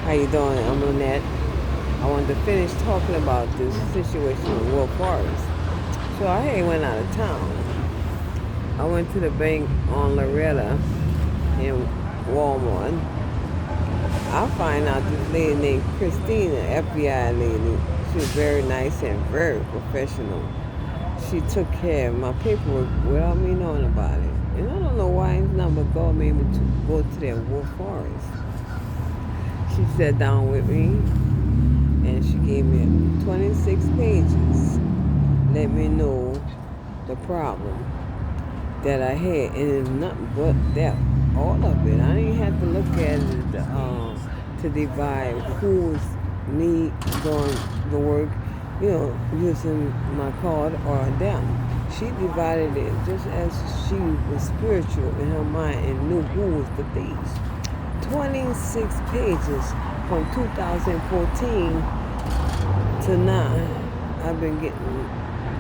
How you doing? I'm Lynette. I wanted to finish talking about this situation in Woodforest. So I had went out of town. I went to the bank on Loretta in Walmart. I find out this lady named Christina, FBI lady. She was very nice and very professional. She took care of my paperwork without me knowing about it. And I don't know why his number called me to go to that Woodforest. She sat down with me and she gave me 26 pages. Let me know the problem that I had, and it's nothing but that, all of it. I didn't have to look at it to divide who's me doing the work, using my card or them. She divided it just as she was spiritual in her mind and knew who was the thieves. 26 pages from 2014 to now. I've been getting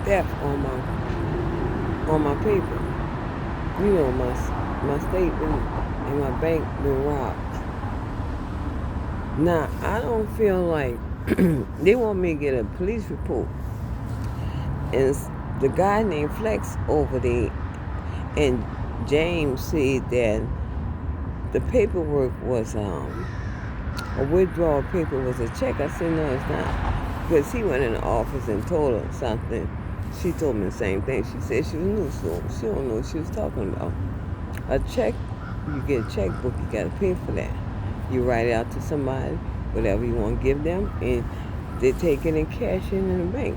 theft on my paper. My statement and my bank been robbed. Now I don't feel like they want me to get a police report. And the guy named Flex over there and James said that the paperwork was a withdrawal paper was a check. I said no, it's not, because he went in the office and told her something. She told me the same thing. She said she was new, so she don't know what she was talking about. A check, you get a checkbook, you got to pay for that. You write it out to somebody, whatever you want to give them, and they take it and cash it in the bank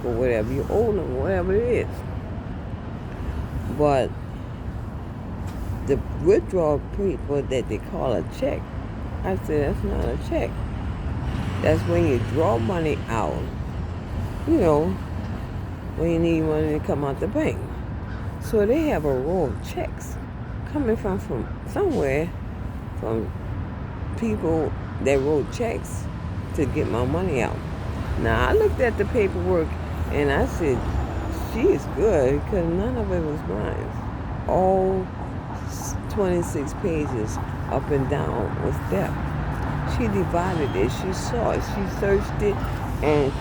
for whatever you owe them, whatever it is. But the withdrawal paper that they call a check, I said that's not a check. That's when you draw money out, when you need money to come out the bank. So they have a row of checks coming from somewhere, from people that wrote checks to get my money out. Now I looked at the paperwork and I said, she is good, because none of it was mine. All 26 pages up and down was theft. She divided it. She saw it. She searched it, and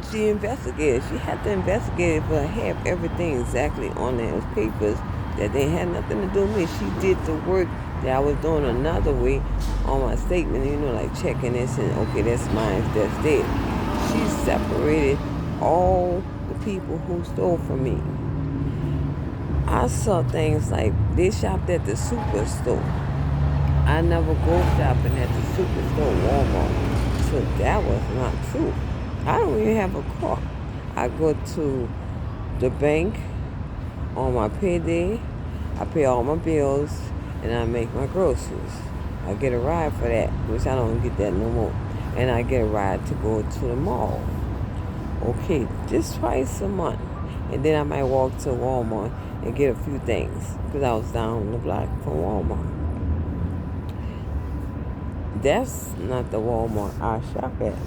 she investigated. She had to investigate it, but have everything exactly on those papers that they had nothing to do with me. She did the work that I was doing another way on my statement, like checking this and okay, that's mine, that's theirs. She separated all the people who stole from me. I saw things like they shopped at the superstore. I never go shopping at the superstore, Walmart. So that was not true. I don't even have a car. I go to the bank on my payday. I pay all my bills and I make my groceries. I get a ride for that, which I don't get that no more. And I get a ride to go to the mall. Okay, just twice a month. And then I might walk to Walmart and get a few things, because I was down the block from Walmart. That's not the Walmart I shop at.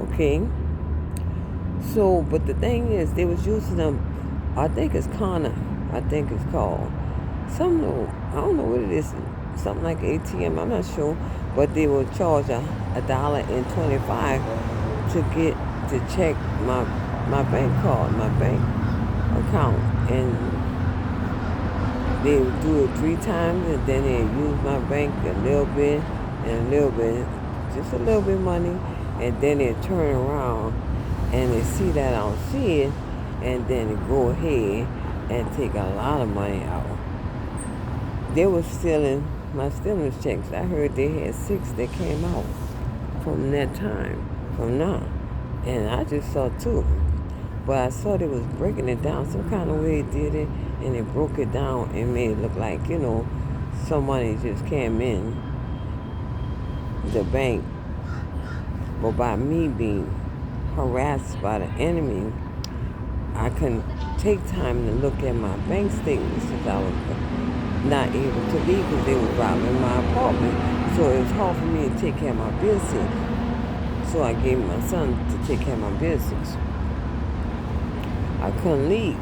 Okay? So, but the thing is, they was using them, I think it's Connor, I think it's called. I don't know what it is, something like ATM, I'm not sure, but they will charge $1.25 to check my bank card, my bank account, and they would do it 3 times, and then they use my bank a little bit, and a little bit, just a little bit of money, and then they turn around and they see that I don't see it, and then they go ahead and take a lot of money out. They were stealing my stimulus checks. I heard they had 6 that came out from that time, from now, and I just saw 2. But I saw they was breaking it down some kind of way. They did it, and they broke it down and made it look like, some money just came in the bank. But by me being harassed by the enemy, I couldn't take time to look at my bank statements, since I was not able to leave because they were robbing my apartment. So it was hard for me to take care of my business. So I gave my son to take care of my business. I couldn't leave,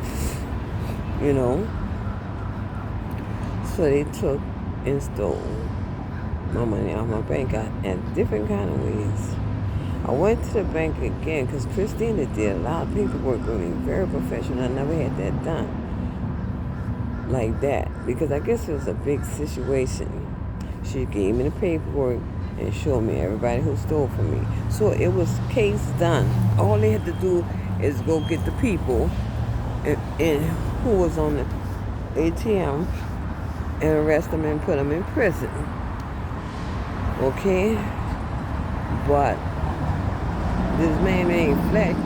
So they took and stole my money out of my bank at different kind of ways. I went to the bank again because Christina did a lot of paperwork with me, very professional. I never had that done like that because I guess it was a big situation. She gave me the paperwork and showed me everybody who stole from me. So it was case done. All they had to do is go get the people and who was on the ATM and arrest them and put them in prison. Okay? But this man named Flex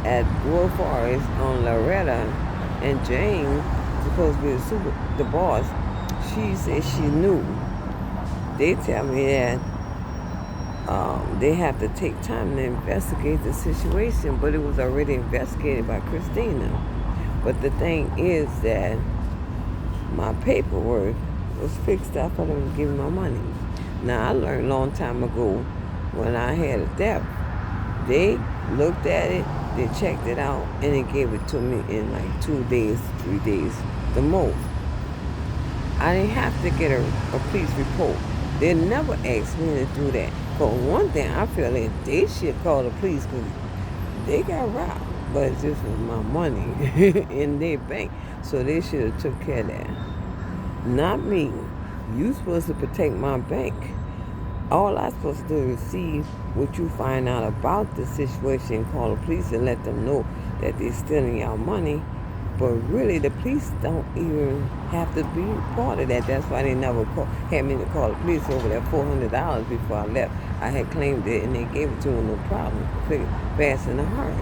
at Woodforest on Loretta and Jane, supposed to be the boss, she said she knew. They tell me that they have to take time to investigate the situation, but it was already investigated by Christina. But the thing is that my paperwork was fixed up for them to give me my money. Now, I learned a long time ago when I had a theft, they looked at it, they checked it out, and they gave it to me in like 2 days, 3 days, the most. I didn't have to get a police report. They never asked me to do that. For one thing, I feel like they should call the police because they got robbed. But this was my money in their bank. So they should have took care of that. Not me. You supposed to protect my bank. All I'm supposed to do is see what you find out about the situation, call the police and let them know that they're stealing your money. But really, the police don't even have to be part of that. That's why they never had me to call the police over that $400 before I left. I had claimed it, and they gave it to me no problem, fast and a hurry.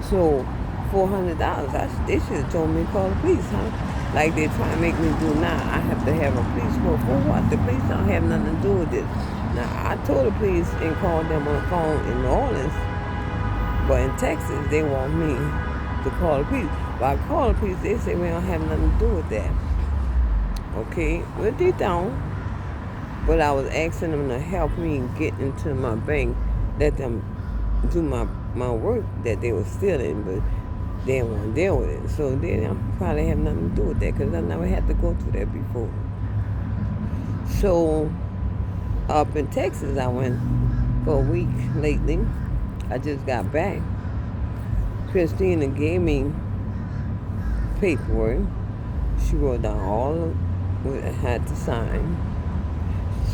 So $400, they should have told me to call the police, huh? Like they try to make me do now. I have to have a police report. For what? The police don't have nothing to do with this. Now, I told the police and called them on the phone in New Orleans, but in Texas, they want me to call the police. But I call the police, they say we don't have nothing to do with that. Okay, but they don't. But I was asking them to help me get into my bank, let them do my work that they were stealing, but they didn't want to deal with it. So they don't probably have nothing to do with that because I never had to go through that before. So up in Texas, I went for a week lately. I just got back. Christina gave me paperwork. She wrote down all of what I had to sign.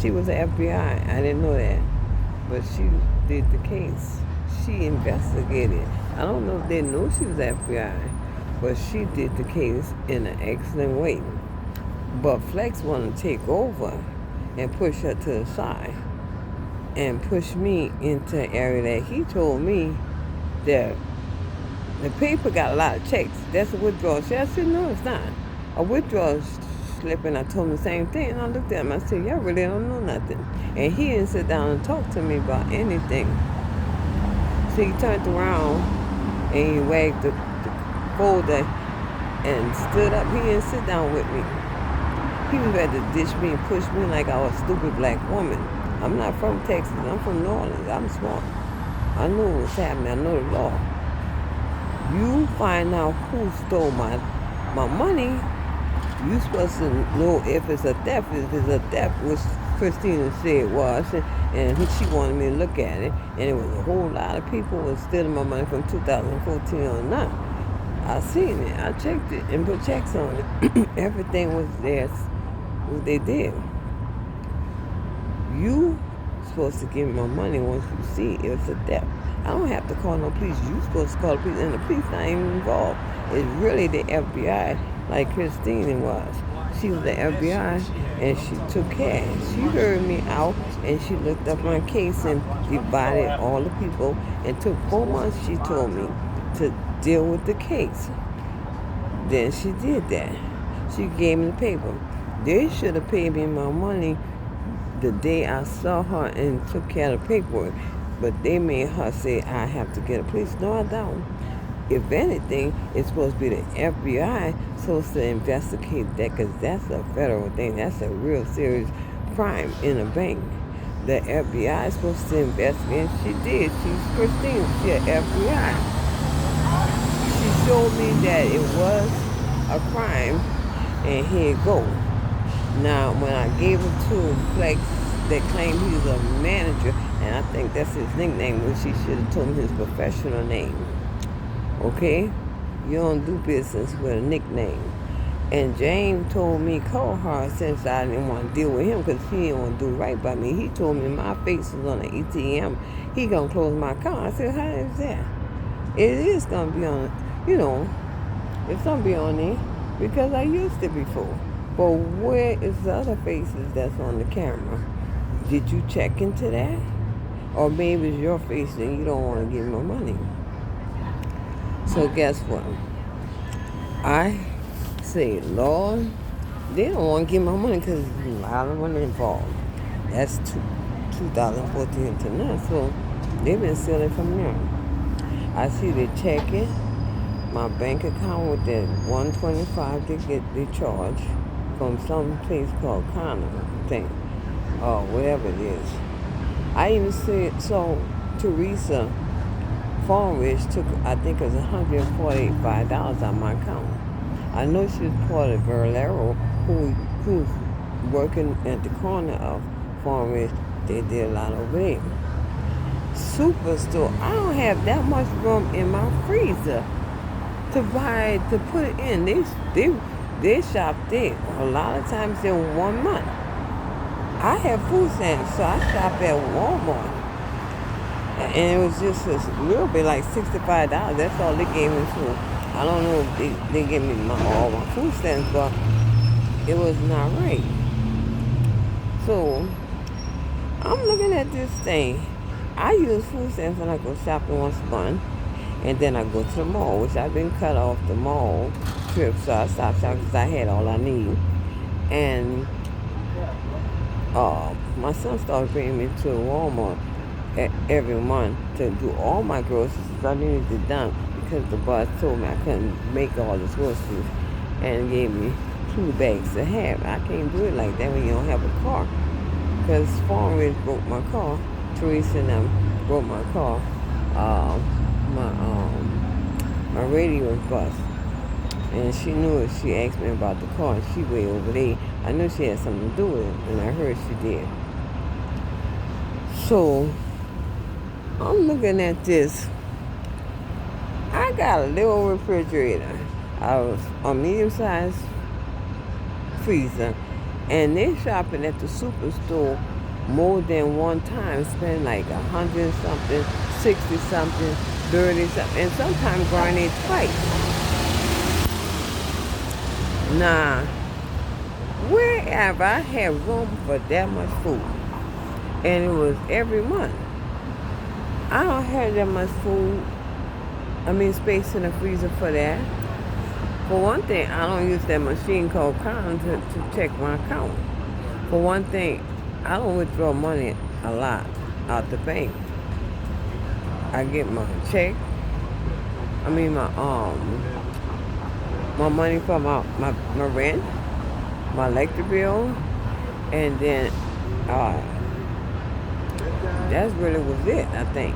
She was the FBI. I didn't know that. But she did the case. She investigated. I don't know if they knew she was FBI, but she did the case in an excellent way. But Flex wanted to take over and push her to the side and push me into an area that he told me that the paper got a lot of checks. That's a withdrawal. I said, no, it's not. A withdrawal slip, and I told him the same thing. And I looked at him, I said, y'all really don't know nothing. And he didn't sit down and talk to me about anything. So he turned around and he wagged the folder and stood up. He didn't sit down with me. He was ready to ditch me and push me like I was a stupid black woman. I'm not from Texas. I'm from New Orleans. I'm smart. I know what's happening. I know the law. You find out who stole my money. You supposed to know if it's a theft. If it's a theft, which Christina said it was, and she wanted me to look at it. And it was a whole lot of people was stealing my money from 2014 on now. I seen it. I checked it and put checks on it. Everything was there. What they did. You supposed to give me my money once you see it's a theft. I don't have to call no police. You supposed to call the police, and the police not even involved. It's really the FBI, like Christina was. She was the FBI, and she took care. She heard me out, and she looked up my case and divided all the people, and took 4 months, she told me, to deal with the case. Then she did that. She gave me the paper. They should have paid me my money the day I saw her and took care of the paperwork. But they made her say, I have to get a police. No, I don't. If anything, it's supposed to be the FBI supposed to investigate that because that's a federal thing. That's a real serious crime in a bank. The FBI is supposed to investigate. She did. She's Christine. She's FBI. She showed me that it was a crime, and here it goes. Now, when I gave it to Flex that claim he's a manager, and I think that's his nickname, which he should have told me his professional name. Okay? You don't do business with a nickname. And James told me cold hard since I didn't want to deal with him because he didn't want to do right by me. He told me my face was on the ATM. He going to close my account. I said, how is that? It is going to be on, it's going to be on there because I used it before. But where is the other faces that's on the camera? Did you check into that? Or maybe it's your face and you don't want to give me money. So guess what? I say, Lord, they don't want to give my money because there's a lot of money involved. That's 2014 to now. So they've been stealing from there. I see they checking my bank account with that 125 they charge from some place called Connor, I think, or whatever it is. I even saw Teresa Woodforest took, I think it was $145 out of my account. I know she was part of Valero, who's working at the corner of Woodforest. They did a lot over there. Superstore. I don't have that much room in my freezer to put it in. They shop there a lot of times in 1 month. I have food stamps, so I shop at Walmart. And it was just a little bit like $65. That's all they gave me for. I don't know if they gave me all my food stamps, but it was not right. So I'm looking at this thing. I use food stamps when I go shopping once a month, and then I go to the mall, which I've been cut off the mall trip, so I stopped shopping because I had all I need. And my son started bringing me to Walmart every month to do all my groceries. I needed it done because the boss told me I couldn't make all the groceries and gave me 2 bags to have. I can't do it like that when you don't have a car because Farmers broke my car. Teresa and them broke my car. My radio was bust. And she knew it. She asked me about the car, and she way over there. I knew she had something to do with it, and I heard she did. So, I'm looking at this. I got a little refrigerator, a medium-sized freezer, and they're shopping at the superstore more than one time, spend like 100 something, 60 something, 30 something, and sometimes going there twice. Nah, where have I had room for that much food? And it was every month. I don't have that much food, space in the freezer for that. For one thing, I don't use that machine called Con to check my account. For one thing, I don't withdraw money a lot out the bank. I get my check. My money for my rent, my electric bill, and then that really was it, I think.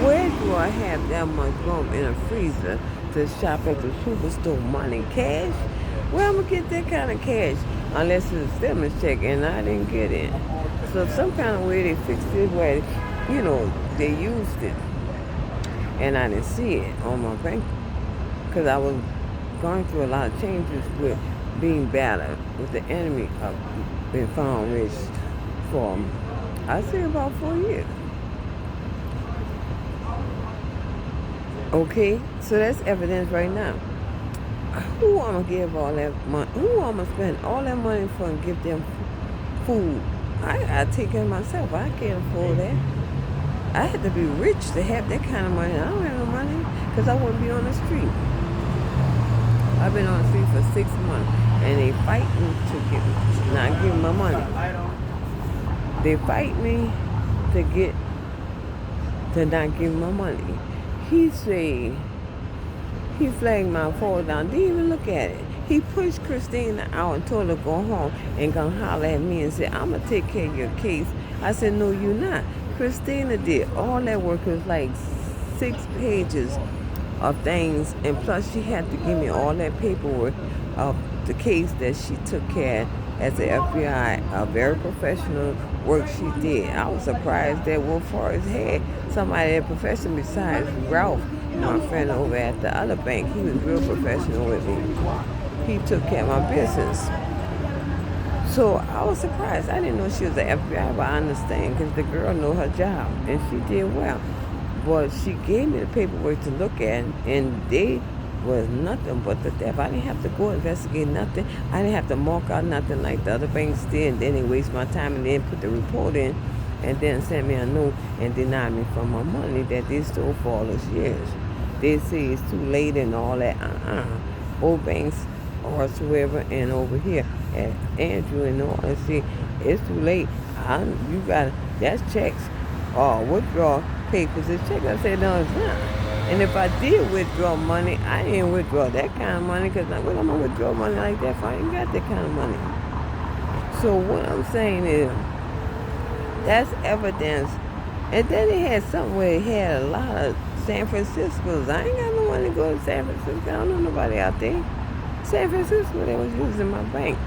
Where do I have that much room in a freezer to shop at the superstore money? Cash? Where I'm going to get that kind of cash? Unless it's a stimulus check, and I didn't get it. So some kind of way they fixed it where, they used it. And I didn't see it on my bank because I was going through a lot of changes with being battered with the enemy of being found rich for, I'd say, about 4 years. Okay, so that's evidence right now. Who I'm gonna give all that money? Who I'm gonna spend all that money for and give them food? I gotta take care of myself. I can't afford that. I had to be rich to have that kind of money. I don't have no money because I wouldn't be on the street. I've been on the street for 6 months, and they fight me to not give me my money. They fight me to not give me my money. He said he flagged my phone down. Didn't even look at it. He pushed Christina out and told her to go home and gonna holler at me and said, "I'm gonna take care of your case." I said, "No, you're not." Christina did all that work. It was like 6 pages of things, and plus she had to give me all that paperwork of the case that she took care as the FBI, a very professional work she did. I was surprised that Woodforest had somebody that professional besides Ralph, my friend over at the other bank. He was real professional with me. He took care of my business. So I was surprised. I didn't know she was an FBI, but I understand because the girl knew her job and she did well. But she gave me the paperwork to look at, and they was nothing but the theft. I didn't have to go investigate nothing. I didn't have to mark out nothing like the other banks did. And then they waste my time and then put the report in, and then send me a note and deny me from my money that they stole for all those years. They say it's too late and all that. Old banks or whatsoever, and over here at Andrew and all that, see, it's too late. You got that's checks or withdraw papers. It's checks. I said no, it's not. And if I did withdraw money, I didn't withdraw that kind of money because I'm gonna withdraw money like that if I ain't got that kind of money. So what I'm saying is that's evidence. And then they had something where they had a lot of San Francisco's. I ain't got no money to go to San Francisco. I don't know nobody out there. San Francisco, they was using my bank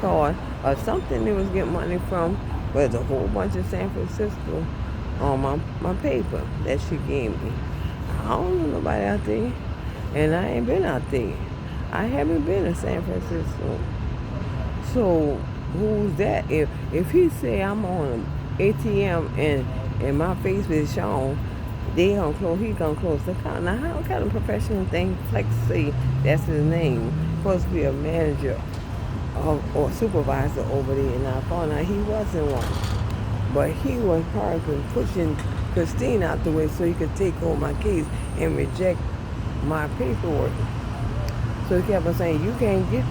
card or something they was getting money from, but there's a whole bunch of San Francisco on my paper that she gave me. I don't know nobody out there, and I ain't been out there. I haven't been in San Francisco. So who's that? If he say I'm on an ATM and my face is shown, he gonna close the account. Now how kind of professional thing Flex say that's his name? Supposed to be a manager or supervisor over there, and I found out he wasn't one. But he was part of pushing Christine out the way so he could take over my case and reject my paperwork. So he kept on saying, you can't get